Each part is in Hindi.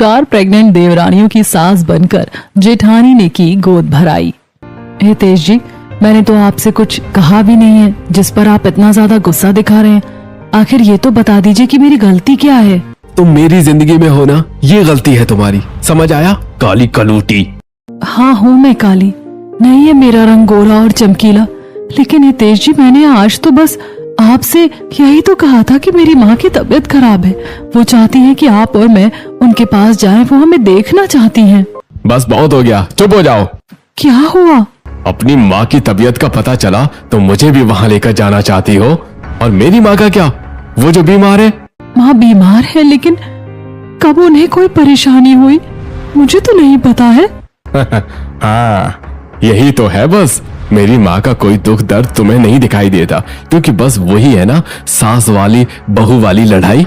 4 प्रेग्नेंट देवरानियों की सास बनकर जेठानी ने की गोद भराई। हितेश जी, मैंने तो आपसे कुछ कहा भी नहीं है जिस पर आप इतना ज्यादा गुस्सा दिखा रहे हैं। आखिर ये तो बता दीजिए कि मेरी गलती क्या है। तुम मेरी जिंदगी में हो ना, ये गलती है तुम्हारी, समझ आया? काली कलूटी। हाँ हूँ मैं काली, नहीं है मेरा रंग गोरा और चमकीला, लेकिन हितेश जी मैंने आज तो बस आपसे यही तो कहा था कि मेरी माँ की तबीयत खराब है। वो चाहती हैं कि आप और मैं उनके पास जाएं, वो हमें देखना चाहती हैं। बस बहुत हो गया, चुप हो जाओ। क्या हुआ? अपनी माँ की तबीयत का पता चला तो मुझे भी वहाँ लेकर जाना चाहती हो? और मेरी माँ का क्या, वो जो बीमार है? माँ बीमार है, लेकिन कब उन्हें कोई परेशानी हुई मुझे तो नहीं पता है। हाँ, यही तो है बस। मेरी माँ का कोई दुख दर्द तुम्हें नहीं दिखाई देता, क्योंकि बस वही है ना सास वाली बहू वाली लड़ाई।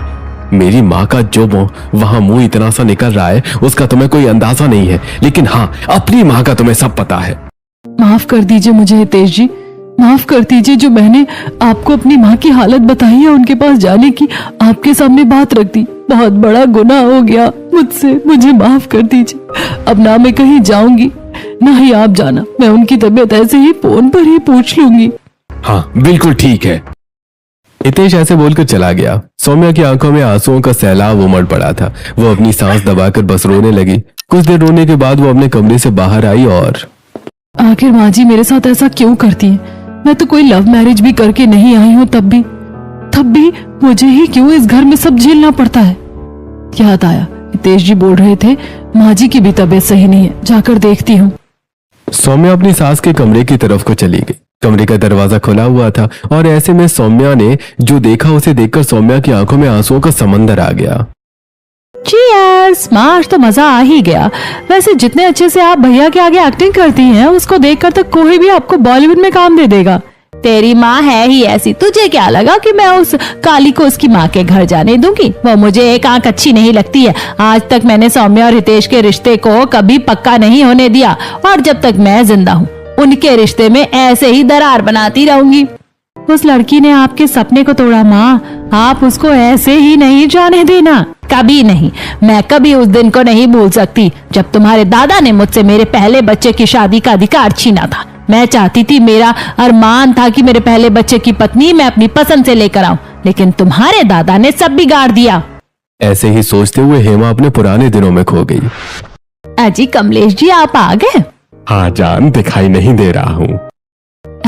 मेरी माँ का जो वहां मुंह इतना सा निकल रहा है उसका तुम्हें कोई अंदाजा नहीं है, लेकिन हाँ अपनी माँ का तुम्हें सब पता है। माफ कर दीजिए मुझे हितेश जी, माफ कर दीजिए। जो मैंने आपको अपनी माँ की हालत बताई है, उनके पास जाने की आपके सामने बात रख दी, बहुत बड़ा गुनाह हो गया मुझसे, मुझे माफ कर दीजिए। अब ना मैं कहीं जाऊंगी ना ही आप जाना, मैं उनकी तबीयत ऐसे ही फोन पर ही पूछ लूंगी। हाँ बिल्कुल ठीक है। हितेश ऐसे बोलकर चला गया। सौम्या की आंखों में आंसुओं का सैलाब उमड़ पड़ा था। वो अपनी सांस दबाकर बस रोने लगी। कुछ देर रोने के बाद वो अपने कमरे से बाहर आई और आखिर माँ जी मेरे साथ ऐसा क्यों करती है? मैं तो कोई लव मैरिज भी करके नहीं आई हूँ, तब भी मुझे ही क्यों इस घर में सब झेलना पड़ता है? याद आया, हितेश जी बोल रहे थे माँ जी की भी तबीयत सही नहीं है, जाकर देखती हूँ। सौम्या अपनी सास के कमरे की तरफ को चली गई। कमरे का दरवाजा खुला हुआ था और ऐसे में सौम्या ने जो देखा उसे देखकर सौम्या की आंखों में आंसुओं का समंदर आ गया। चीयर्स, आज तो मजा आ ही गया। वैसे जितने अच्छे से आप भैया के आगे एक्टिंग करती हैं, उसको देखकर तो कोई भी आपको बॉलीवुड में काम दे देगा। तेरी माँ है ही ऐसी, तुझे क्या लगा कि मैं उस काली को उसकी माँ के घर जाने दूंगी? वो मुझे एक आंख अच्छी नहीं लगती है। आज तक मैंने सौम्या और हितेश के रिश्ते को कभी पक्का नहीं होने दिया, और जब तक मैं जिंदा हूँ उनके रिश्ते में ऐसे ही दरार बनाती रहूंगी। उस लड़की ने आपके सपने को तोड़ा माँ, आप उसको ऐसे ही नहीं जाने देना, कभी नहीं। मैं कभी उस दिन को नहीं भूल सकती जब तुम्हारे दादा ने मुझसे मेरे पहले बच्चे की शादी का अधिकार छीना था। मैं चाहती थी, मेरा अरमान था कि मेरे पहले बच्चे की पत्नी मैं अपनी पसंद से लेकर आऊं, लेकिन तुम्हारे दादा ने सब बिगाड़ दिया। ऐसे ही सोचते हुए हेमा अपने पुराने दिनों में खो गई। अजी कमलेश जी, आप आ गए? हाँ जान, दिखाई नहीं दे रहा हूँ।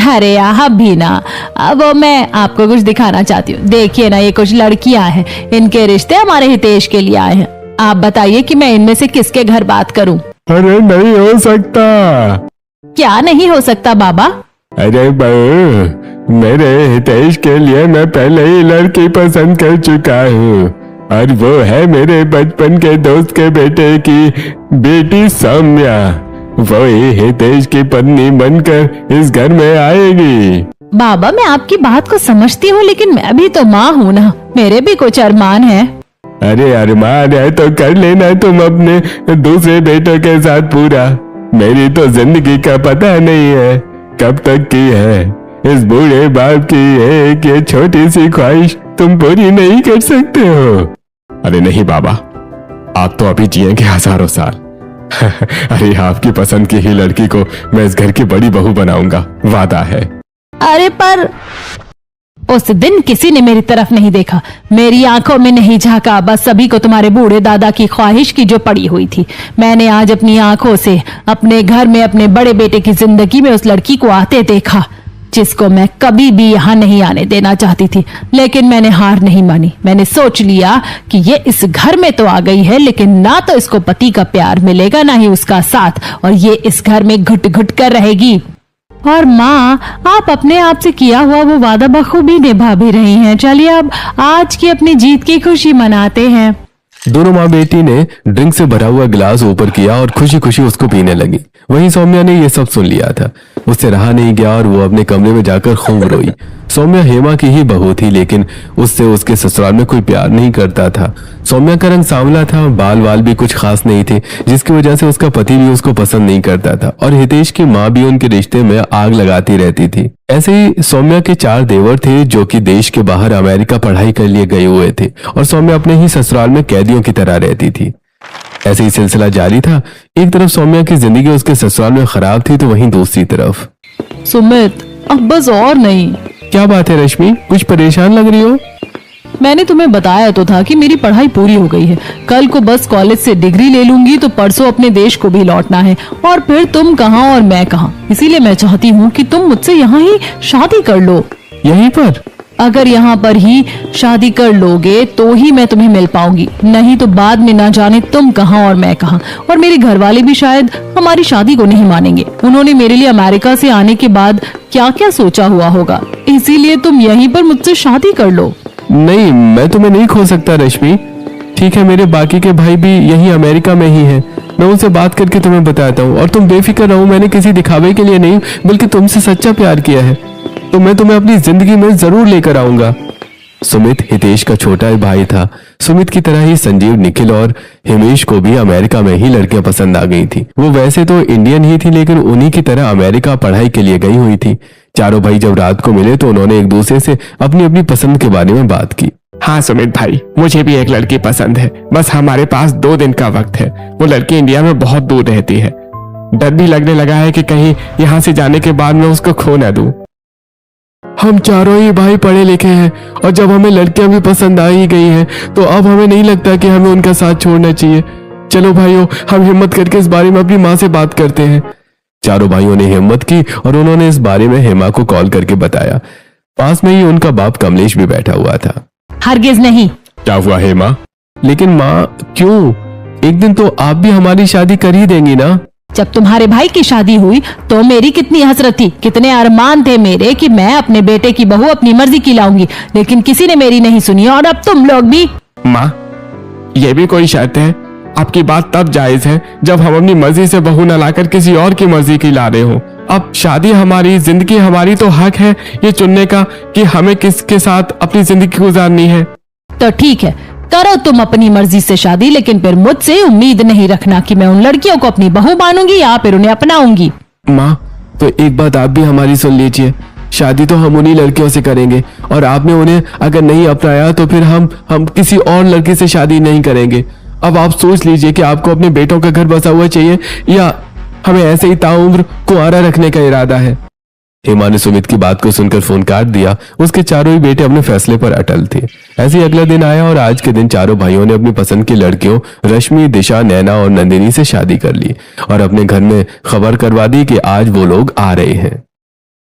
अरे यहाँ भी ना, अब मैं आपको कुछ दिखाना चाहती हूँ। देखिए ना, ये कुछ लड़कियां हैं, इनके रिश्ते हमारे हितेश के लिए आए हैं। आप बताइए कि मैं इनमें से किसके घर बात करूँ? अरे नहीं हो सकता। क्या नहीं हो सकता बाबा? अरे बहू, मेरे हितेश के लिए मैं पहले ही लड़की पसंद कर चुका हूँ, और वो है मेरे बचपन के दोस्त के बेटे की बेटी सौम्या। वो ही हितेश की पत्नी बनकर इस घर में आएगी। बाबा मैं आपकी बात को समझती हूँ, लेकिन मैं भी तो माँ हूँ ना, मेरे भी कुछ अरमान है। अरे अरमान है तो कर लेना तुम अपने दूसरे बेटों के साथ पूरा। मेरी तो जिंदगी का पता नहीं है कब तक की है। इस बूढ़े बाप की एक ये छोटी सी ख्वाहिश तुम पूरी नहीं कर सकते हो। अरे नहीं बाबा, आप तो अभी जिएंगे हजारों साल। अरे आपकी पसंद की ही लड़की को मैं इस घर की बड़ी बहू बनाऊंगा, वादा है। अरे पर उस दिन किसी ने मेरी तरफ नहीं देखा, मेरी आंखों में नहीं झांका, बस सभी को तुम्हारे बूढ़े दादा की ख्वाहिश की जो पड़ी हुई थी। मैंने आज अपनी आंखों से अपने घर में अपने बड़े बेटे की जिंदगी में उस लड़की को आते देखा जिसको मैं कभी भी यहाँ नहीं आने देना चाहती थी, लेकिन मैंने हार नहीं मानी। मैंने सोच लिया कि ये इस घर में तो आ गई है, लेकिन ना तो इसको पति का प्यार मिलेगा ना ही उसका साथ, और ये इस घर में घुट घुट कर रहेगी। और माँ, आप अपने आप से किया हुआ वो वादा बखूबी निभा भी रही हैं। चलिए अब आज की अपनी जीत की खुशी मनाते हैं। दोनों माँ बेटी ने ड्रिंक से भरा हुआ गिलास ऊपर किया और खुशी खुशी उसको पीने लगी। वहीं सौम्या ने ये सब सुन लिया था। उससे रहा नहीं गया और वो अपने कमरे में जाकर खूब रोई। सौम्या हेमा की ही बहू थी, लेकिन उससे उसके ससुराल में कोई प्यार नहीं करता था। सौम्या का रंग सांवला था, बाल वाल भी कुछ खास नहीं थे, जिसकी वजह से उसका पति भी उसको पसंद नहीं करता था, और हितेश की माँ भी उनके रिश्ते में आग लगाती रहती थी। ऐसे ही सौम्या के 4 देवर थे जो कि देश के बाहर अमेरिका पढ़ाई कर लिए गए हुए थे, और सौम्या अपने ही ससुराल में कैदियों की तरह रहती थी। ऐसे ही सिलसिला जारी था। एक तरफ सौम्या की जिंदगी उसके ससुराल में खराब थी, तो वहीं दूसरी तरफ सुमित, अब बस और नहीं। क्या बात है रश्मि, कुछ परेशान लग रही हो? मैंने तुम्हें बताया तो था कि मेरी पढ़ाई पूरी हो गई है। कल को बस कॉलेज से डिग्री ले लूंगी तो परसों अपने देश को भी लौटना है, और फिर तुम कहाँ और मैं कहाँ। इसीलिए मैं चाहती हूँ कि तुम मुझसे यहाँ ही शादी कर लो। यहीं पर? अगर यहाँ पर ही शादी कर लोगे तो ही मैं तुम्हें मिल पाऊंगी, नहीं तो बाद में ना जाने तुम कहाँ और मैं कहाँ। और मेरे घर वाले भी शायद हमारी शादी को नहीं मानेंगे। उन्होंने मेरे लिए अमेरिका से आने के बाद क्या क्या सोचा हुआ होगा। इसीलिए तुम यहीं पर मुझसे शादी कर लो। नहीं, मैं तुम्हें नहीं खो सकता रश्मि। ठीक है, मेरे बाकी के भाई भी यही अमेरिका में ही हैं। मैं उनसे बात करके तुम्हें बताता हूँ, और तुम बेफिक्र रहो, मैंने किसी दिखावे के लिए नहीं बल्कि तुमसे सच्चा प्यार किया है, तो मैं तुम्हें अपनी जिंदगी में जरूर लेकर आऊंगा। सुमित हितेश का छोटा भाई था। सुमित की तरह ही संजीव, निखिल और हिमेश को भी अमेरिका में ही लड़कियां पसंद आ गई थी। वो वैसे तो इंडियन ही थी, लेकिन उन्हीं की तरह अमेरिका पढ़ाई के लिए गई हुई थी। चारों भाई जब रात को मिले तो उन्होंने एक दूसरे से अपनी अपनी पसंद के बारे में बात की। हाँ सुमित भाई, मुझे भी एक लड़की पसंद है, बस हमारे पास 2 दिन का वक्त है। वो लड़की इंडिया में बहुत दूर रहती है। डर भी लगने लगा है कि कहीं यहाँ से जाने के बाद मैं उसको खो न दूं। हम चारों ही भाई पढ़े लिखे हैं, और जब हमें लड़कियां भी पसंद आ ही गई हैं, तो अब हमें नहीं लगता कि हमें उनका साथ छोड़ना चाहिए। चलो भाइयों, हम हिम्मत करके इस बारे में अपनी माँ से बात करते हैं। चारों भाइयों ने हिम्मत की और उन्होंने इस बारे में हेमा को कॉल करके बताया। पास में ही उनका बाप कमलेश भी बैठा हुआ था। हरगिज नहीं। क्या हुआ हेमा? लेकिन माँ, क्यों? एक दिन तो आप भी हमारी शादी कर ही देंगी ना? जब तुम्हारे भाई की शादी हुई तो मेरी कितनी हसरत थी, कितने अरमान थे मेरे कि मैं अपने बेटे की बहू अपनी मर्जी की लाऊंगी, लेकिन किसी ने मेरी नहीं सुनी, और अब तुम लोग भी। माँ, ये भी कोई शर्त है? आपकी बात तब जायज है जब हम अपनी मर्जी से बहू न लाकर किसी और की मर्जी की ला रहे हो। अब शादी हमारी, जिंदगी हमारी, तो हक है ये चुनने का कि हमें किसके साथ अपनी जिंदगी गुजारनी है। तो ठीक है, करो तुम अपनी मर्जी से शादी, लेकिन फिर मुझसे उम्मीद नहीं रखना कि मैं उन लड़कियों को अपनी बहू मानूंगी या फिर उन्हें अपनाऊंगी। माँ, तो एक बात आप भी हमारी सुन लीजिए। शादी तो हम उन्हीं लड़कियों से करेंगे, और आपने उन्हें अगर नहीं अपनाया तो फिर हम किसी और लड़की से शादी नहीं करेंगे। अब आप सोच लीजिए कि आपको अपने बेटों का घर बसा हुआ चाहिए या हमें ऐसे ही ताउम्र कुंवारा रखने का इरादा है। हेमा ने सुमित की बात को सुनकर फोन काट दिया। उसके चारों ही बेटे अपने फैसले पर अटल थे। ऐसे ही अगला दिन आया और आज के दिन चारों भाइयों ने अपनी पसंद की लड़कियों रश्मि, दिशा, नैना और नंदिनी से शादी कर ली और अपने घर में खबर करवा दी कि आज वो लोग आ रहे हैं।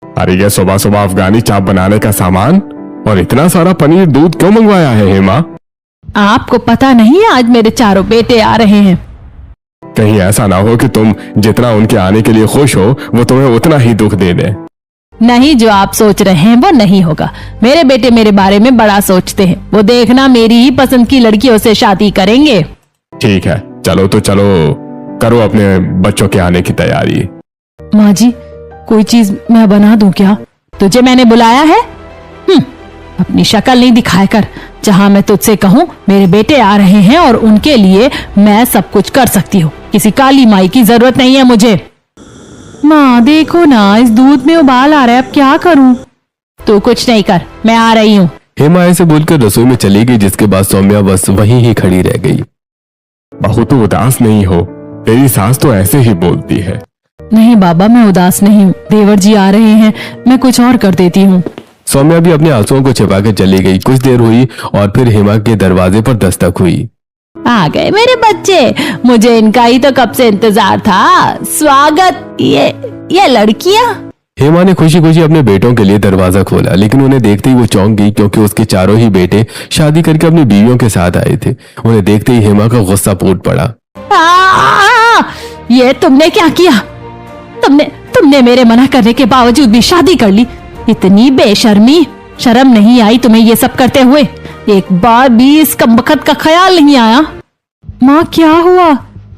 अरे ये सुबह सुबह अफगानी चाप बनाने का सामान और इतना सारा पनीर दूध क्यों मंगवाया है हेमा? आपको पता नहीं आज मेरे चारों बेटे आ रहे हैं। कहीं ऐसा ना हो कि तुम जितना उनके आने के लिए खुश हो वो तुम्हें उतना ही दुख दे दे। नहीं, जो आप सोच रहे हैं वो नहीं होगा। मेरे बेटे मेरे बारे में बड़ा सोचते हैं। वो देखना मेरी ही पसंद की लड़कियों से शादी करेंगे। ठीक है, चलो तो चलो, करो अपने बच्चों के आने की तैयारी। माँ जी, कोई चीज मैं बना दूं क्या? तुझे मैंने बुलाया है? अपनी शक्ल नहीं दिखाया कर। जहां मैं तुझसे कहूँ मेरे बेटे आ रहे हैं और उनके लिए मैं सब कुछ कर सकती हूँ, किसी काली माई की जरूरत नहीं है मुझे। माँ देखो ना, इस दूध में उबाल आ रहा है, अब क्या करूं? तू कुछ नहीं कर, मैं आ रही हूँ। हेमा ऐसे बोलकर रसोई में चली गई, जिसके बाद सौम्या बस वहीं ही खड़ी रह गई। बहू तो उदास नहीं हो, तेरी सास तो ऐसे ही बोलती है। नहीं बाबा, मैं उदास नहीं हूँ। देवर जी आ रहे हैं, मैं कुछ और कर देती हूँ। सौम्या भी अपने आंसुओं को छिपाकर चली गई। कुछ देर हुई और फिर हेमा के दरवाजे पर दस्तक हुई। आ गए मेरे बच्चे, मुझे इनका ही तो कब से इंतजार था। स्वागत। ये लड़कियां। हेमा ने खुशी खुशी अपने बेटों के लिए दरवाजा खोला, लेकिन उन्हें देखते ही वो चौंक गई, क्योंकि उसके चारों ही बेटे शादी करके अपनी बीवियों के साथ आए थे। उन्हें देखते ही हेमा का गुस्सा फूट पड़ा। ये तुमने क्या किया? तुमने मेरे मना करने के बावजूद भी शादी कर ली। इतनी बेशर्मी, शर्म नहीं आई तुम्हें ये सब करते हुए? एक बार भी इस कमबख्त का ख्याल नहीं आया? माँ क्या हुआ?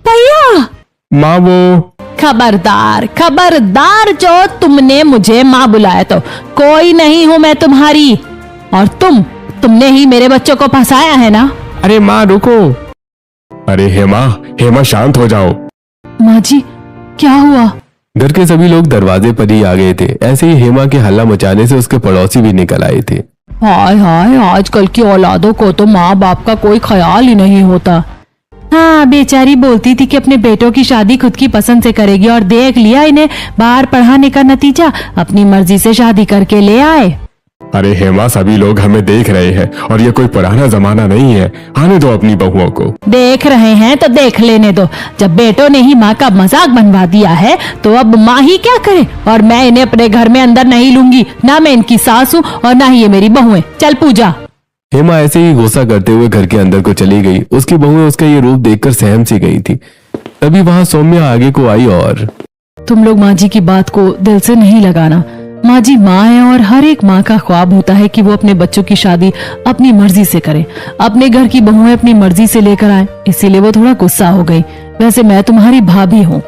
भैया! माँ वो खबरदार खबरदार, जो तुमने मुझे माँ बुलाया तो कोई नहीं हूँ मैं तुम्हारी। और तुमने ही मेरे बच्चों को फंसाया है ना? अरे माँ रुको। अरे हेमा शांत हो जाओ। माँ जी क्या हुआ? घर के सभी लोग दरवाजे पर ही आ गए थे। ऐसे ही हेमा के हल्ला मचाने से उसके पड़ोसी भी निकल आए थे। हाय हाय, आजकल की औलादों को तो माँ बाप का कोई ख्याल ही नहीं होता। हाँ, बेचारी बोलती थी कि अपने बेटों की शादी खुद की पसंद से करेगी और देख लिया इन्हें बाहर पढ़ाने का नतीजा, अपनी मर्जी से शादी करके ले आए। अरे हेमा, सभी लोग हमें देख रहे हैं और ये कोई पुराना जमाना नहीं है। आने दो अपनी बहुओं को। देख रहे हैं तो देख लेने दो। जब बेटों ने ही माँ का मजाक बनवा दिया है तो अब माँ ही क्या करे। और मैं इन्हें अपने घर में अंदर नहीं लूंगी, ना मैं इनकी सास हूँ और ना ही ये मेरी बहू है। चल पूजा। हेमा ऐसे ही गुस्सा करते हुए घर के अंदर को चली गई। उसकी बहुएं उसका ये रूप देखकर सहम सी गई थी। तभी वहां सौम्या आगे को आई और तुम लोग माँ जी की बात को दिल से नहीं लगाना। माँ जी माँ है और हर एक माँ का ख्वाब होता है कि वो अपने बच्चों की शादी अपनी मर्जी से करे, अपने घर की बहुएं अपनी मर्जी से लेकर आए। इसीलिए वो थोड़ा गुस्सा हो गई। वैसे मैं तुम्हारी भाभी हूँ,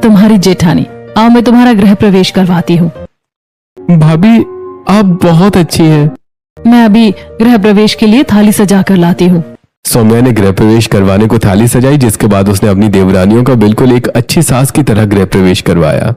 तुम्हारी जेठानी। आओ मैं तुम्हारा गृह प्रवेश करवाती हूँ। भाभी आप बहुत अच्छी हैं। मैं अभी गृह प्रवेश के लिए थाली सजा कर लाती हूँ। सौम्या ने गृह प्रवेश करवाने को थाली सजाई, जिसके बाद उसने अपनी देवरानियों का बिल्कुल एक अच्छी सास की तरह गृह प्रवेश करवाया।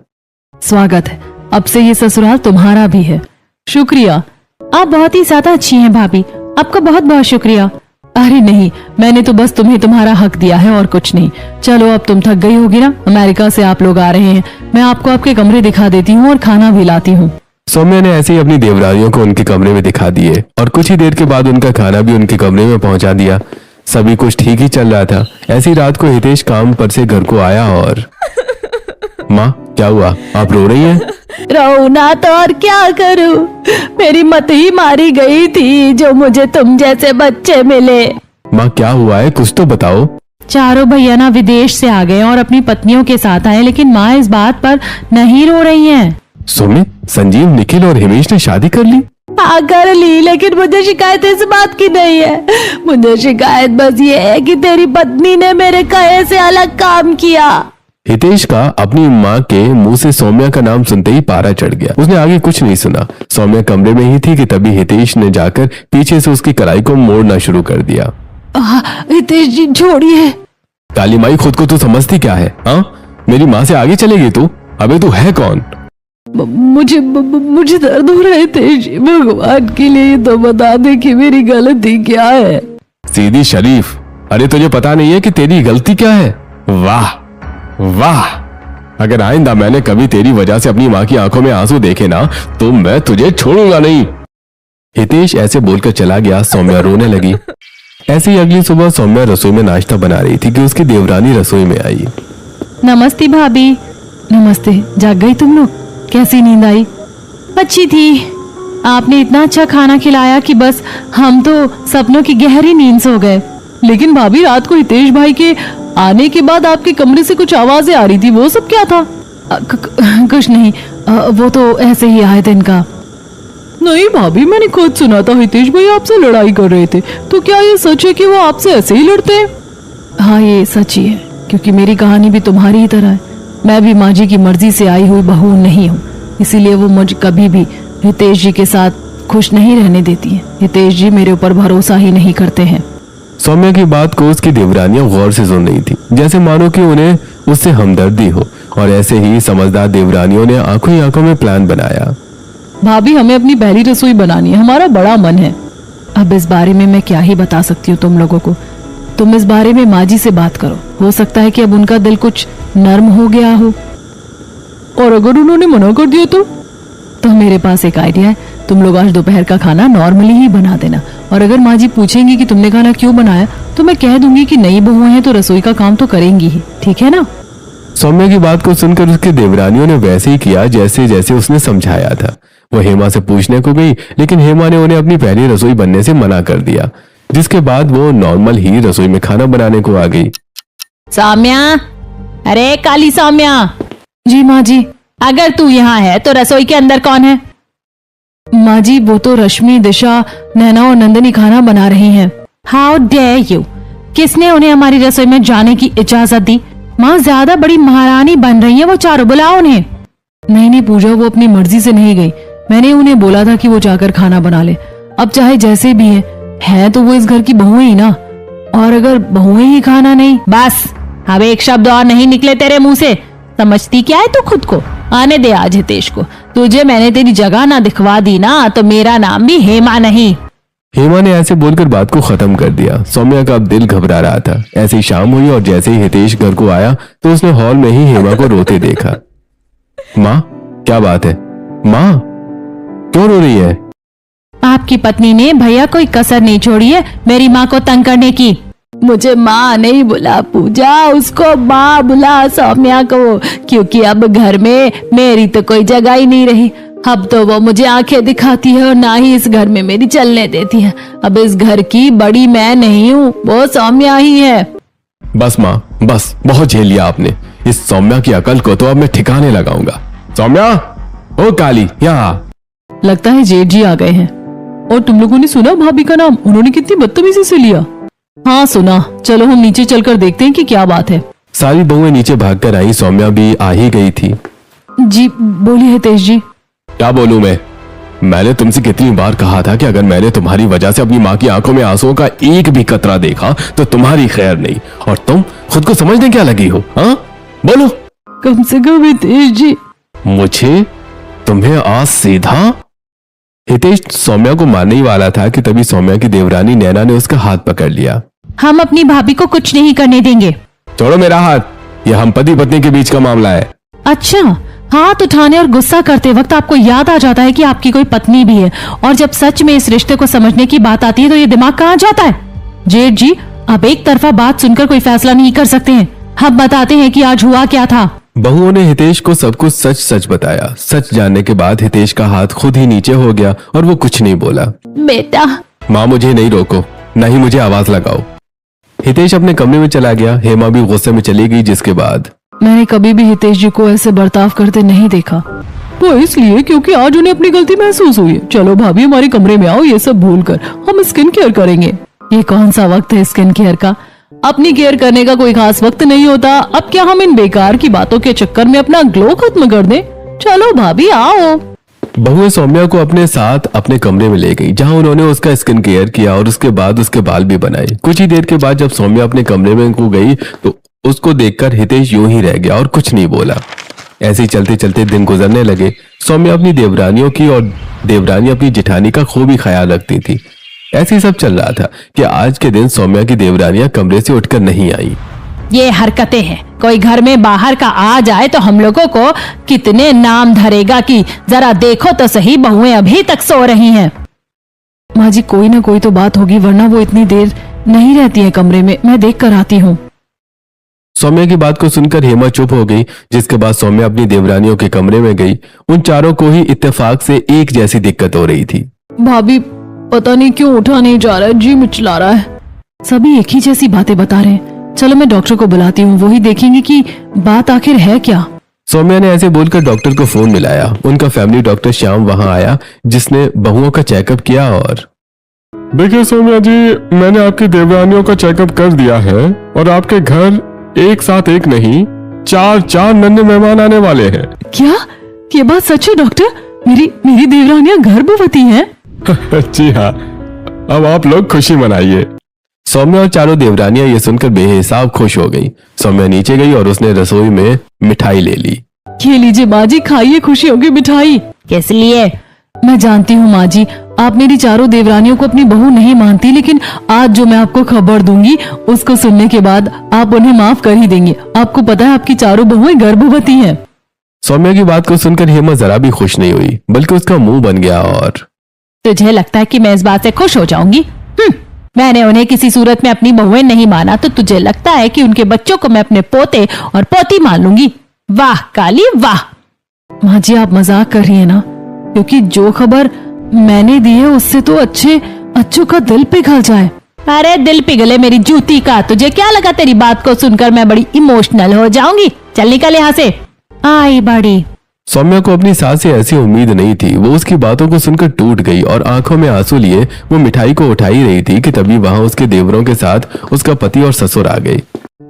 स्वागत है, अब से ये ससुराल तुम्हारा भी है। शुक्रिया, आप बहुत ही ज्यादा अच्छी हैं भाभी, आपका बहुत बहुत शुक्रिया। अरे नहीं, मैंने तो बस तुम्हें तुम्हारा हक दिया है और कुछ नहीं। चलो अब तुम थक गई होगी ना, अमेरिका से आप लोग आ रहे हैं। मैं आपको आपके कमरे दिखा देती हूँ और खाना भी लाती हूँ। सौम्या ने ऐसे ही अपनी देवरानियों को उनके कमरे में दिखा दिए और कुछ ही देर के बाद उनका खाना भी उनके कमरे में पहुंचा दिया। सभी कुछ ठीक ही चल रहा था। ऐसी रात को हितेश काम पर से घर को आया और माँ क्या हुआ, आप रो रही हैं? रो ना तो और क्या करूं, मेरी मत ही मारी गई थी जो मुझे तुम जैसे बच्चे मिले। माँ क्या हुआ है, कुछ तो बताओ। चारों भैया ना विदेश से आ गए और अपनी पत्नियों के साथ आए, लेकिन माँ इस बात पर नहीं रो रही हैं। सुमित, संजीव, निखिल और हिमेश ने शादी कर ली? हाँ कर ली, लेकिन मुझे शिकायत इस बात की नहीं है। मुझे शिकायत बस ये है कि तेरी पत्नी ने मेरे कहे से अलग काम किया। हितेश का अपनी माँ के मुंह से सौम्या का नाम सुनते ही पारा चढ़ गया। उसने आगे कुछ नहीं सुना। सौम्या कमरे में ही थी कि तभी हितेश ने जाकर पीछे से उसकी कलाई को मोड़ना शुरू कर दिया। हितेश जी छोड़िए। काली माई, खुद को तू समझती क्या है? हाँ, मेरी माँ से आगे चलेगी तू? अबे तू है कौन? मुझे दर्द हो रहा है हितेश जी, भगवान के लिए तो बता दे कि मेरी गलती क्या है। सीधी शरीफ, अरे तुझे पता नहीं है कि तेरी गलती क्या है? वाह वाह, अगर आइंदा मैंने कभी तेरी वजह से अपनी माँ की आंखों में आंसू देखे ना तो मैं तुझे छोड़ूंगा नहीं। हितेश ऐसे बोलकर चला गया। सौम्या रोने लगी। ऐसे ही अगली सुबह सौम्या रसोई में नाश्ता बना रही थी कि उसकी देवरानी रसोई में आई। नमस्ते भाभी। नमस्ते, जाग गई तुम लोग? कैसी नींद आई? अच्छी थी, आपने इतना अच्छा खाना खिलाया कि बस हम तो सपनों की गहरी नींद सो गए। लेकिन भाभी, रात को हितेश भाई के आने के बाद आपके कमरे से कुछ आवाजें आ रही थी, वो सब क्या था? कुछ नहीं, वो तो ऐसे ही आए दिन का। नहीं भाभी, मैंने खुद सुना था हितेश भाई आपसे लड़ाई कर रहे थे। तो क्या ये सच है कि वो आपसे ऐसे ही लड़ते हैं? हाँ, ये सच ही है, क्योंकि मेरी कहानी भी तुम्हारी ही तरह है। मैं भी माँ जी की मर्जी से आई हुई बहू नहीं हूँ, इसीलिए वो मुझे कभी भी हितेश जी के साथ खुश नहीं रहने देती है। हितेश जी मेरे ऊपर भरोसा ही नहीं करते हैं। सौम्या की बात को उसकी देवरानियां गौर से सुन रही थी, जैसे मानो कि उन्हें उससे हमदर्दी हो। और ऐसे ही समझदार देवरानियों ने आंखों ही आंखों में प्लान बनाया। भाभी, हमें अपनी पहली रसोई बनानी है, हमारा बड़ा मन है। अब इस बारे में मैं क्या ही बता सकती हूँ तुम लोगों को। तुम इस बारे में माँ जी से बात करो, हो सकता है कि अब उनका दिल कुछ नर्म हो गया हो। और अगर उन्होंने मना कर दिया तो मेरे पास एक आइडिया है। तुम लोग आज दोपहर का खाना नॉर्मली ही बना देना, और अगर माँ जी पूछेंगी कि तुमने खाना क्यों बनाया तो मैं कह दूंगी कि नई बहुएं हैं तो रसोई का काम तो करेंगी ही, ठीक है ना? सौम्या की बात को सुनकर उसके देवरानियों ने वैसे ही किया जैसे जैसे उसने समझाया था। वो हेमा से पूछने को गई, लेकिन हेमा ने उन्हें अपनी पहली रसोई बनने से मना कर दिया, जिसके बाद वो नॉर्मल ही रसोई में खाना बनाने को आ गई। सौम्या, अरे काली सौम्या। जी माँ जी। अगर तू यहाँ है तो रसोई के अंदर कौन है? माँ जी, वो तो रश्मि, दिशा, नैना और नंदिनी खाना बना रही हैं। How dare you! किसने उन्हें हमारी रसोई में जाने की इजाजत दी? माँ ज्यादा बड़ी महारानी बन रही है वो चारों, बुलाओ उन्हें। नहीं पूजा, वो अपनी मर्जी से नहीं गई। मैंने उन्हें बोला था कि वो जाकर खाना बना ले। अब चाहे जैसे भी है तो वो इस घर की बहुएं ही ना। और अगर बहुएं ही खाना नहीं, बस अब एक शब्द और नहीं निकले तेरे मुंह से। समझती क्या है तू खुद को? आने दे आज हितेश को। तुझे मैंने तेरी जगह ना दिखवा दी ना तो मेरा नाम भी हेमा नहीं। हेमा ने ऐसे बोलकर बात को खत्म कर दिया। सौम्या का अब दिल घबरा रहा था। ऐसी शाम हुई और जैसे ही हितेश घर को आया तो उसने हॉल में ही हेमा को रोते देखा। माँ, क्या बात है? माँ, क्यों रो रही है? आपकी पत्नी ने भैया कोई कसर नहीं छोड़ी है मेरी माँ को तंग करने की। मुझे माँ नहीं बुला पूजा, उसको माँ बुला सौम्या को, क्योंकि अब घर में मेरी तो कोई जगह ही नहीं रही। अब तो वो मुझे आंखें दिखाती है और ना ही इस घर में मेरी चलने देती है। अब इस घर की बड़ी मैं नहीं हूँ, वो सौम्या ही है। बस माँ, बस, बहुत झेल लिया आपने। इस सौम्या की अकल को तो अब मैं ठिकाने लगाऊंगा। सौम्या, ओ काली, यहाँ। लगता है जेठ जी आ गए हैं। और तुम लोगों ने सुना भाभी का नाम? उन्होंने कितनी बदतमीजी से लिया। हाँ सुना, चलो हम नीचे चलकर देखते हैं कि क्या बात है। सारी बहुएं नीचे भागकर आई। सौम्या भी आ ही गई थी। जी बोलिए हितेश जी। क्या बोलूं मैंने तुमसे कितनी बार कहा था कि अगर मैंने तुम्हारी वजह से अपनी माँ की आंखों में आंसुओं का एक भी कतरा देखा तो तुम्हारी खैर नहीं। और तुम खुद को समझने क्या लगी हो? हाँ, बोलो। कम से कम हितेश जी। मुझे तुम्हें आज सीधा। हितेश सौम्या को मारने ही वाला था कि तभी सौम्या की देवरानी नैना ने उसका हाथ पकड़ लिया। हम अपनी भाभी को कुछ नहीं करने देंगे। छोड़ो मेरा हाथ, यह हम पति पत्नी के बीच का मामला है। अच्छा, हाथ उठाने और गुस्सा करते वक्त आपको याद आ जाता है कि आपकी कोई पत्नी भी है, और जब सच में इस रिश्ते को समझने की बात आती है तो ये दिमाग कहाँ जाता है? जेठ जी, आप एक तरफा बात सुनकर कोई फैसला नहीं कर सकते हैं। हम बताते हैं कि आज हुआ क्या था। बहुओं ने हितेश को सब कुछ सच सच बताया। सच जानने के बाद हितेश का हाथ खुद ही नीचे हो गया और वो कुछ नहीं बोला। बेटा। माँ, मुझे नहीं रोको, न ही मुझे आवाज लगाओ। हितेश अपने कमरे में चला गया। हेमा भी गुस्से में चली गई, जिसके बाद मैंने कभी भी हितेश जी को ऐसे बर्ताव करते नहीं देखा। वो इसलिए क्योंकि आज उन्हें अपनी गलती महसूस हुई है। चलो भाभी, हमारे कमरे में आओ, ये सब भूलकर हम स्किन केयर करेंगे। ये कौन सा वक्त है स्किन केयर का? अपनी केयर करने का कोई खास वक्त नहीं होता। अब क्या हम इन बेकार की बातों के चक्कर में अपना ग्लो खत्म कर दें? चलो भाभी आओ। बहुएं सौम्या को अपने साथ अपने कमरे में ले गई, जहां उन्होंने उसका स्किन केयर किया और उसके बाद उसके बाल भी बनाए। कुछ ही देर के बाद जब सौम्या अपने कमरे में को गई तो उसको देखकर हितेश यूं ही रह गया और कुछ नहीं बोला। ऐसे ही चलते चलते दिन गुजरने लगे। सौम्या अपनी देवरानियों की और देवरानी अपनी जेठानी का खूब ही ख्याल रखती थी। ऐसे ही सब चल रहा था कि आज के दिन सौम्या की देवरानियां कमरे से उठकर नहीं आई। ये हरकतें हैं, कोई घर में बाहर का आ जाए तो हम लोगों को कितने नाम धरेगा कि जरा देखो तो सही, बहुएं अभी तक सो रही हैं। माँ जी, कोई ना कोई तो बात होगी, वरना वो इतनी देर नहीं रहती है कमरे में। मैं देख कर आती हूँ। सौम्या की बात को सुनकर हेमा चुप हो गई, जिसके बाद सौम्या अपनी देवरानियों के कमरे में गई। उन चारों को ही इत्तेफाक से एक जैसी दिक्कत हो रही थी। भाभी, पता नहीं क्यों उठा नहीं जा रहा है, जी मिचला रहा है। सभी एक ही जैसी बातें बता रहे हैं। चलो मैं डॉक्टर को बुलाती हूँ, वो ही देखेंगे कि बात आखिर है क्या। सौम्या ने ऐसे बोलकर डॉक्टर को फोन मिलाया। उनका फैमिली डॉक्टर श्याम वहां आया, जिसने बहुओं का चेकअप किया। और देखिए सौम्या जी, मैंने आपकी देवरानियों का चेकअप कर दिया है और आपके घर एक साथ एक नहीं, चार नन्हे मेहमान आने वाले हैं। क्या ये बात सच है डॉक्टर? मेरी देवरानियां गर्भवती हैं? जी हाँ, अब आप लोग खुशी मनाइए। सौम्या और चारों देवरानियां ये सुनकर बेहिसाब खुश हो गई। सौम्या नीचे गई और उसने रसोई में मिठाई ले ली। ये लीजिए माँ जी, खाइए खुशियों की मिठाई। किस लिए? मैं जानती हूँ माँ जी, आप मेरी चारों देवरानियों को अपनी बहू नहीं मानती, लेकिन आज जो मैं आपको खबर दूंगी उसको सुनने के बाद आप उन्हें माफ कर ही देंगे। आपको पता है आपकी चारों बहुएं गर्भवती हैं। सौम्या की बात को सुनकर हेमा जरा भी खुश नहीं हुई, बल्कि उसका मुंह बन गया। और तुझे लगता है कि मैं इस बात से खुश हो जाऊंगी? मैंने उन्हें किसी सूरत में अपनी बहुएं नहीं माना, तो तुझे लगता है कि उनके बच्चों को मैं अपने पोते और पोती मान लूंगी? वाह काली वाह। माँ जी, आप मजाक कर रही है ना? क्योंकि जो खबर मैंने दी है उससे तो अच्छों का दिल पिघल जाए। अरे दिल पिघले मेरी जूती का, तुझे क्या लगा तेरी बात को सुनकर मैं बड़ी इमोशनल हो जाऊंगी? चल निकल यहाँ से। आई बड़ी। सौम्या को अपनी सास से ऐसी उम्मीद नहीं थी। वो उसकी बातों को सुनकर टूट गई और आंखों में आंसू लिए वो मिठाई को उठा ही रही थी कि तभी वहां उसके देवरों के साथ उसका पति और ससुर आ गए।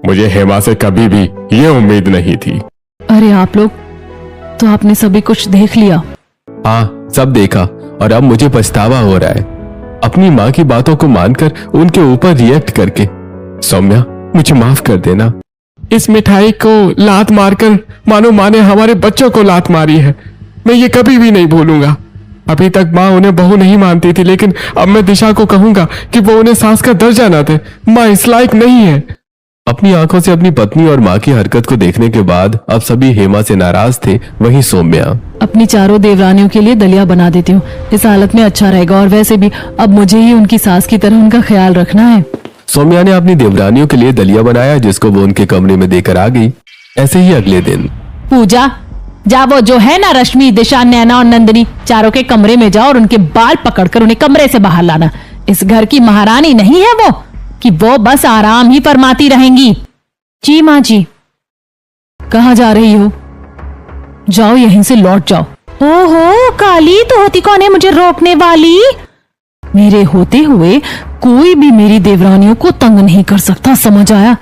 मुझे हेमा से कभी भी ये उम्मीद नहीं थी। अरे आप लोग तो आपने सभी कुछ देख लिया। हाँ, सब देखा और अब मुझे पछतावा हो रहा है अपनी माँ की बातों को मानकर उनके ऊपर रिएक्ट करके। सौम्या, मुझे माफ कर देना। इस मिठाई को लात मारकर मानो माँ ने हमारे बच्चों को लात मारी है। मैं ये कभी भी नहीं भूलूंगा। अभी तक माँ उन्हें बहू नहीं मानती थी, लेकिन अब मैं दिशा को कहूंगा कि वो उन्हें सास का दर्जा न दे। माँ इस लायक नहीं है। अपनी आंखों से अपनी पत्नी और माँ की हरकत को देखने के बाद अब सभी हेमा से नाराज थे। वहीं सौम्या, अपनी चारों देवरानियों के लिए दलिया बना देती हूँ, इस हालत में अच्छा रहेगा। और वैसे भी अब मुझे ही उनकी सास की तरह उनका ख्याल रखना है। सौम्या ने अपनी देवरानियों के लिए दलिया बनाया, जिसको वो उनके कमरे में देकर आ गई। ऐसे ही अगले दिन, पूजा, जा वो जो है ना रश्मि, दिशा, नैना और नंदिनी, चारों के कमरे में जाओ और उनके बाल पकड़कर उन्हें कमरे से बाहर लाना। इस घर की महारानी नहीं है वो कि वो बस आराम ही फरमाती रहेंगी। जी माँ जी। कहाँ जा रही हो? जाओ यहीं से लौट जाओ। ओहो काली, तो होती कौन है मुझे रोकने वाली? मेरे होते हुए कोई भी मेरी देवरानियों को तंग नहीं कर सकता, समझ आया?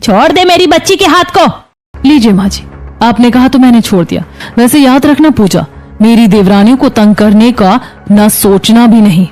छोड़ दे मेरी बच्ची के हाथ को। लीजिए माँ जी, आपने कहा तो मैंने छोड़ दिया। वैसे याद रखना पूजा, मेरी देवरानियों को तंग करने का ना सोचना भी नहीं।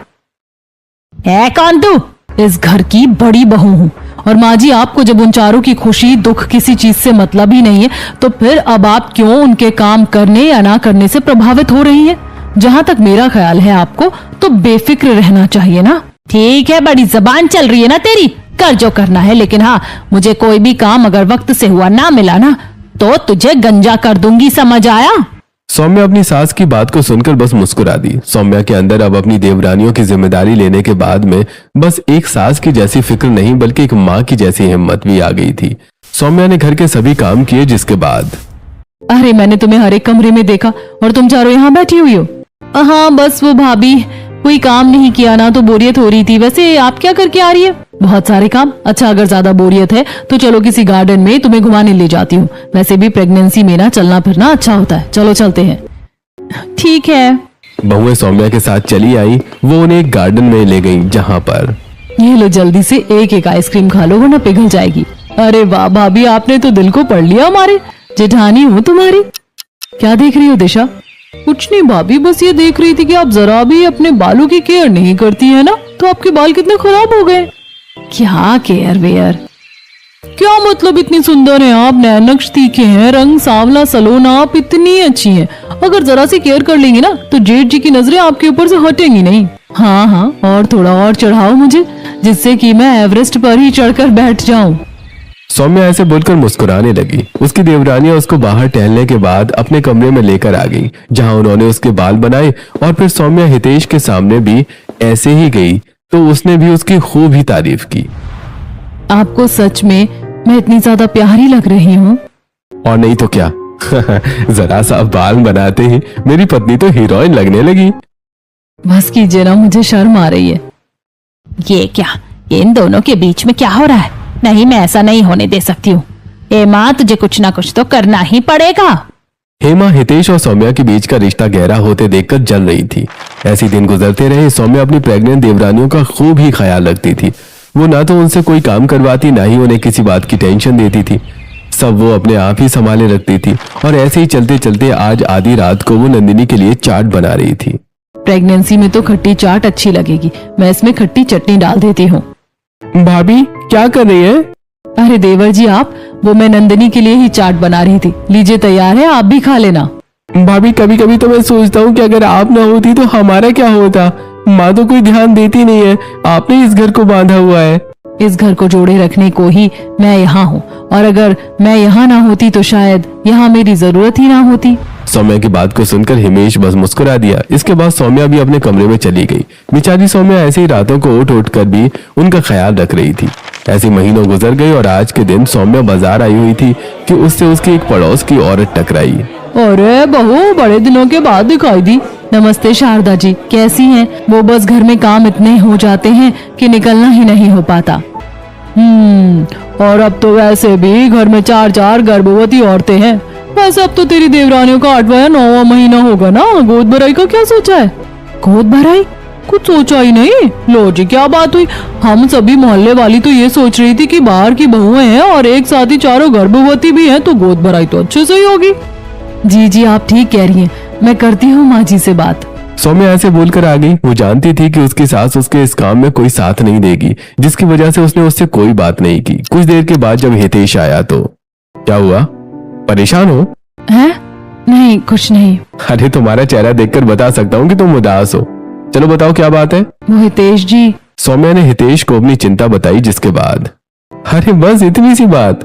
है कौन तू? इस घर की बड़ी बहू हूँ। और माँ जी, आपको जब उन चारों की खुशी दुख किसी चीज से मतलब ही नहीं है, तो फिर अब आप क्यों उनके काम करने या ना करने से प्रभावित हो रही है? जहाँ तक मेरा ख्याल है, आपको तो बेफिक्र रहना चाहिए ना। ठीक है, बड़ी जबान चल रही है ना तेरी, कर जो करना है, लेकिन हाँ, मुझे कोई भी काम अगर वक्त से हुआ ना मिला ना, तो तुझे गंजा कर दूंगी, समझ आया? सौम्या अपनी सास की बात को सुनकर बस मुस्कुरा दी। सौम्या के अंदर अब अपनी देवरानियों की जिम्मेदारी लेने के बाद में बस एक सास की जैसी फिक्र नहीं, बल्कि एक माँ की जैसी हिम्मत भी आ गई थी। सौम्या ने घर के सभी काम किए, जिसके बाद, अरे मैंने तुम्हें हर एक कमरे में देखा और तुम चारों यहाँ बैठी हुई हो। हाँ बस वो भाभी, कोई काम नहीं किया ना तो बोरियत हो रही थी। वैसे आप क्या करके आ रही है? बहुत सारे काम। अच्छा, अगर ज्यादा बोरियत है तो चलो किसी गार्डन में तुम्हें घुमाने ले जाती हूँ। वैसे भी प्रेगनेंसी में ना चलना फिरना अच्छा होता है। चलो चलते हैं। ठीक है। बहुएं सौम्या के साथ चली आई। वो उन्हें एक गार्डन में ले गई, जहाँ पर, ये लो जल्दी से एक एक आइसक्रीम खा लो वरना पिघल जाएगी। अरे वाह भाभी, आपने तो दिल को पढ़ लिया हमारे। जेठानी हूँ तुम्हारी। क्या देख रही हो दिशा? कुछ नहीं भाभी, बस ये देख रही थी कि आप जरा भी अपने बालों की केयर नहीं करती है ना, तो आपके बाल कितने खराब हो गए। क्या केयर वेयर? क्या मतलब? इतनी सुंदर हैं आप, नैनक्श तीखे हैं, रंग सांवला सलोना, आप इतनी अच्छी हैं। अगर जरा सी केयर कर लेंगी ना तो जेठ जी की नजरें आपके ऊपर से हटेंगी नहीं। हाँ हाँ, और थोड़ा और चढ़ाओ मुझे, जिससे कि मैं एवरेस्ट पर ही चढ़कर बैठ जाऊं। सौम्या ऐसे बोलकर मुस्कुराने लगी। उसकी देवरानियां उसको बाहर टहलने के बाद अपने कमरे में लेकर आ गई, जहां उन्होंने उसके बाल बनाए। और फिर सौम्या हितेश के सामने भी ऐसे ही गई तो उसने भी उसकी खूब ही तारीफ की। आपको सच में मैं इतनी ज्यादा प्यारी लग रही हूँ? और नहीं तो क्या। जरा सा बाल बनाते ही मेरी पत्नी तो हीरोइन लगने लगी। बस कीजिए ना, मुझे शर्म आ रही है। ये क्या, इन दोनों के बीच में क्या हो रहा है? नहीं, मैं ऐसा नहीं होने दे सकती हूँ। ए माँ, तुझे कुछ ना कुछ तो करना ही पड़ेगा। हेमा हितेश और सौम्या के बीच का रिश्ता गहरा होते देखकर जल रही थी। ऐसे दिन गुजरते रहे। सौम्या अपनी प्रेग्नेंट देवरानियों का खूब ही ख्याल रखती थी। वो ना तो उनसे कोई काम करवाती, ना ही उन्हें किसी बात की टेंशन देती थी। सब वो अपने आप ही संभाले रखती थी। और ऐसे ही चलते चलते आज आधी रात को वो नंदिनी के लिए चाट बना रही थी। प्रेगनेंसी में तो खट्टी चाट अच्छी लगेगी, मैं इसमें खट्टी चटनी डाल देती हूँ। भाभी क्या कर रही है? अरे देवर जी आप, वो मैं नंदिनी के लिए ही चाट बना रही थी। लीजिए तैयार है, आप भी खा लेना। भाभी कभी कभी तो मैं सोचता हूँ कि अगर आप ना होती तो हमारा क्या होता। माँ तो कोई ध्यान देती नहीं है, आपने इस घर को बांधा हुआ है। इस घर को जोड़े रखने को ही मैं यहाँ हूँ, और अगर मैं यहाँ ना होती तो शायद यहाँ मेरी जरूरत ही ना होती। सौम्या की बात को सुनकर हिमेश बस मुस्कुरा दिया। इसके बाद सौम्या भी अपने कमरे में चली गई। बेचारी सौम्या ऐसी रातों को उठ उठ कर भी उनका ख्याल रख रही थी। ऐसे महीनों गुजर गए और आज के दिन सौम्या बाजार आई हुई थी कि उससे उसकी एक पड़ोस की औरत टकराई। अरे बहू, बड़े दिनों के बाद दिखाई दी। नमस्ते शारदा जी, कैसी हैं? वो बस घर में काम इतने हो जाते हैं कि निकलना ही नहीं हो पाता। और अब तो वैसे भी घर में 4 गर्भवती औरतें हैं। वैसे अब तो तेरी देवरानियों का 8वां या 9वां महीना होगा ना। गोद भराई का क्या सोचा है? गोद भराई? कुछ सोचा ही नहीं। लो जी, क्या बात हुई? हम सभी मोहल्ले वाली तो ये सोच रही थी कि बाहर की बहुएं हैं और एक साथ ही 4 गर्भवती भी हैं, तो गोद भराई तो अच्छे से ही होगी। जी जी, आप ठीक कह रही हैं, मैं करती हूँ माँ जी से बात। सौम्या ऐसे बोलकर आ गई। वो जानती थी कि उसकी सास उसके इस काम में कोई साथ नहीं देगी, जिसकी वजह से उसने उससे कोई बात नहीं की। कुछ देर के बाद जब हितेश आया तो क्या हुआ? परेशान हो? हैं? नहीं, कुछ नहीं। अरे तुम्हारा चेहरा देखकर बता सकता हूँ कि तुम उदास हो। चलो बताओ क्या बात है। वो हितेश जी। सौम्या ने हितेश को अपनी चिंता बताई, जिसके बाद अरे बस इतनी सी बात।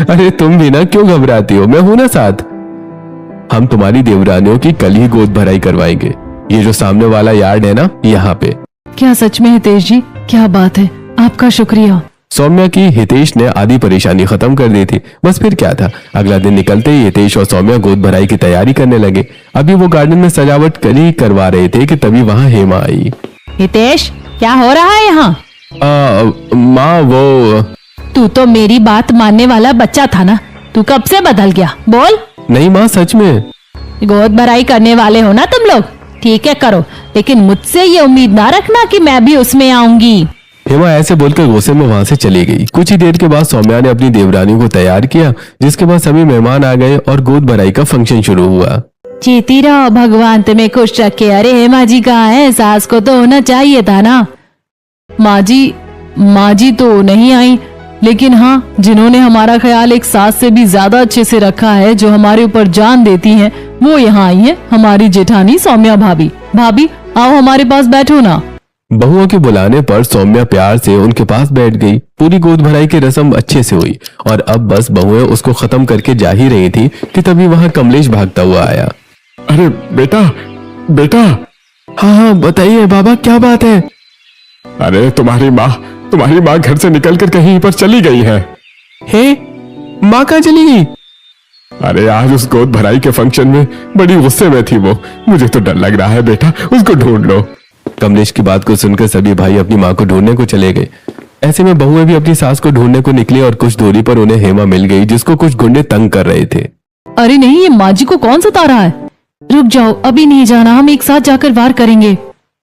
अरे तुम भी ना क्यों घबराती हो, मैं हूं ना साथ। हम तुम्हारी देवरानियों की कल ही गोद भराई करवाएंगे। ये जो सामने वाला यार्ड है ना, यहाँ पे। क्या सच में हितेश जी? क्या बात है, आपका शुक्रिया। सौम्या की हितेश ने आधी परेशानी खत्म कर दी थी। बस फिर क्या था, अगला दिन निकलते ही हितेश और सौम्या गोद भराई की तैयारी करने लगे। अभी वो गार्डन में सजावट करवा रहे थे कि तभी वहाँ हेमा आई। हितेश, क्या हो रहा है यहाँ? माँ वो। तू तो मेरी बात मानने वाला बच्चा था ना, तू कब से बदल गया? बोल। नहीं माँ, सच में। गोद भराई करने वाले हो ना तुम लोग, ठीक है करो, लेकिन मुझसे ये उम्मीद ना रखना कि मैं भी उसमें आऊंगी। हेमा ऐसे बोलकर गुस्से में वहां से चली गई। कुछ ही देर के बाद सौम्या ने अपनी देवरानी को तैयार किया, जिसके बाद सभी मेहमान आ गए और गोद भराई का फंक्शन शुरू हुआ। जीती रहो, भगवान तुम्हें खुश रखे। अरे हेमा जी कहाँ है? सास को तो होना चाहिए था ना। माँ जी तो नहीं आई, लेकिन हाँ, जिन्होंने हमारा ख्याल एक सास से भी ज्यादा अच्छे से रखा है, जो हमारे ऊपर जान देती हैं, वो यहाँ आई है, हमारी जेठानी सौम्या भाभी। भाभी आओ हमारे पास बैठो ना। बहुओं के बुलाने पर सौम्या प्यार से उनके पास बैठ गई। पूरी गोद भराई की रस्म अच्छे से हुई और अब बस बहुएं उसको खत्म करके जा ही रही थी कि तभी वहाँ कमलेश भागता हुआ आया। अरे बेटा, बेटा। हाँ बताइए बाबा, क्या बात है? अरे तुम्हारी माँ घर से निकलकर कहीं पर चली गई है। हे, माँ कहाँ चली गई? अरे आज उस गोद भराई के फंक्शन में बड़ी गुस्से में थी वो। मुझे तो डर लग रहा है बेटा, उसको ढूंढ लो। कमलेश की बात को सुनकर सभी भाई अपनी माँ को ढूंढने को चले गए। ऐसे में बहुएं भी अपनी सास को ढूंढने को निकली और कुछ दूरी पर उन्हें हेमा मिल गई, जिसको कुछ गुंडे तंग कर रहे थे। अरे नहीं, ये माँ जी को कौन सता रहा है? रुक जाओ, अभी नहीं जाना, हम एक साथ जाकर वार करेंगे।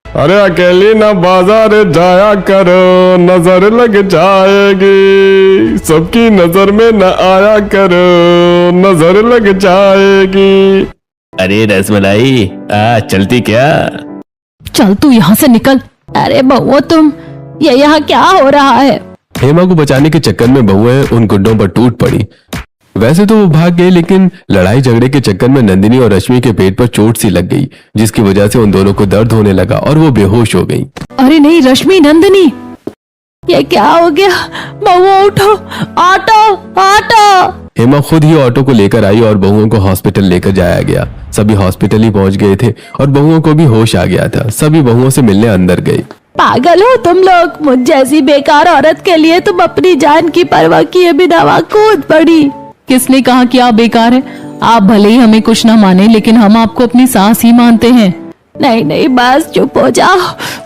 अरे अकेली ना बाजार जाया करो, नजर लग जाएगी। सबकी नजर में न आया करो, नजर लग जाएगी। अरे रसमलाई, चलती क्या? चल तू यहाँ से निकल। अरे बहुओं तुम, ये यहाँ क्या हो रहा है? हेमा को बचाने के चक्कर में बहुएं उन गुंडों पर टूट पड़ी। वैसे तो वो भाग गए, लेकिन लड़ाई झगड़े के चक्कर में नंदिनी और रश्मि के पेट पर चोट सी लग गई, जिसकी वजह से उन दोनों को दर्द होने लगा और वो बेहोश हो गई। अरे नहीं रश्मि, नंदिनी, ये क्या हो गया? बहुओं उठो, ऑटो। हेमा खुद ही ऑटो को लेकर आई और बहुओं को हॉस्पिटल लेकर जाया गया। सभी हॉस्पिटल ही पहुंच गए थे और बहुओं को भी होश आ गया था। सभी बहुओं से मिलने अंदर गए। पागल हो तुम लोग? मुझ जैसी बेकार औरत के लिए तुम अपनी जान की परवाह किए बिना वहाँ कूद पड़ी। किसने कहा कि आप बेकार है? आप भले ही हमें कुछ ना माने, लेकिन हम आपको अपनी सास ही मानते हैं। नहीं बस चुप हो जाओ,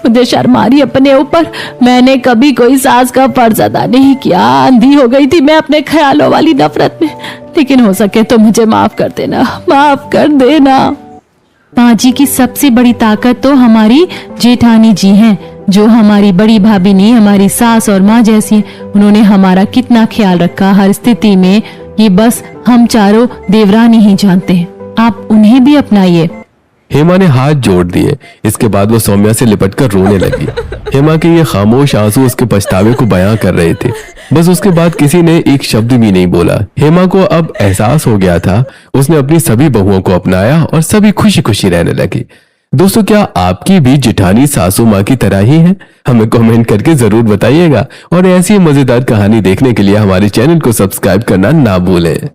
मुझे शर्म आ रही अपने ऊपर। मैंने कभी कोई सास का फर्ज अदा नहीं किया। अंधी हो गई थी मैं अपने ख्यालों वाली नफरत में, लेकिन हो सके तो मुझे माफ कर देना, माफ कर देना। माँ जी की सबसे बड़ी ताकत तो हमारी जेठानी जी हैं, जो हमारी बड़ी भाभी नहीं, हमारी सास और माँ जैसी है। उन्होंने हमारा कितना ख्याल रखा हर स्थिति में, ये बस हम चारों देवरानी ही जानते हैं। आप उन्हें भी अपनाइए। हेमा ने हाथ जोड़ दिए। इसके बाद वो सौम्या से लिपटकर रोने लगी। हेमा के ये खामोश आंसू उसके पछतावे को बयां कर रहे थे। बस उसके बाद किसी ने एक शब्द भी नहीं बोला। हेमा को अब एहसास हो गया था, उसने अपनी सभी बहुओं को अपनाया और सभी खुशी खुशी रहने लगी। दोस्तों, क्या आपकी भी जेठानी सासू माँ की तरह ही है? हमें कमेंट करके जरूर बताइएगा और ऐसी मजेदार कहानी देखने के लिए हमारे चैनल को सब्सक्राइब करना ना भूलें।